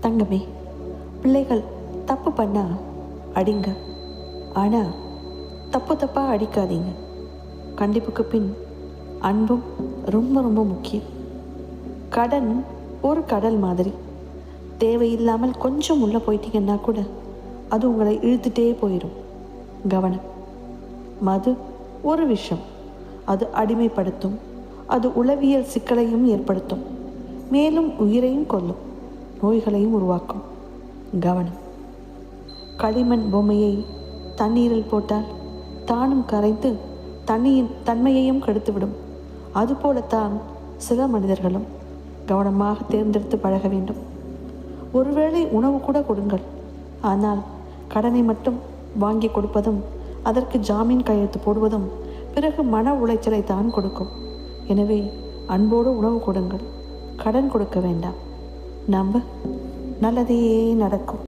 தங்கமே, பிள்ளைகள் தப்பு பண்ணால் அடிங்க, ஆனால் தப்பாக அடிக்காதீங்க. கண்டிப்புக்கு பின் அன்பும் ரொம்ப ரொம்ப முக்கியம். கடன் ஒரு கடல் மாதிரி. தேவையில்லாமல் கொஞ்சம் உள்ளே போயிட்டீங்கன்னா கூட அது உங்களை இழுத்துட்டே போயிடும். கவனம். மது ஒரு விஷம். அது அடிமைப்படுத்தும். அது உளவியல் சிக்கலையும் ஏற்படுத்தும். மேலும் உயிரையும் கொல்லும், நோய்களையும் உருவாக்கும். கவனம். களிமண் பொம்மையை தண்ணீரில் போட்டால் தானும் கரைத்து தண்ணியின் தன்மையையும் கெடுத்துவிடும். அதுபோலத்தான் சில மனிதர்களும். கவனமாக தேர்ந்தெடுத்து பழக வேண்டும். ஒருவேளை உணவு கூட கொடுங்கள், ஆனால் கடனை மட்டும் வாங்கி கொடுப்பதும் அதற்கு ஜாமீன் கையெழுத்து போடுவதும் பிறகு மன உளைச்சலை தான் கொடுக்கும். எனவே அன்போடு உணவு கொடுங்கள், கடன் கொடுக்க வேண்டாம். நம்ப, நல்லதே நடக்கும்.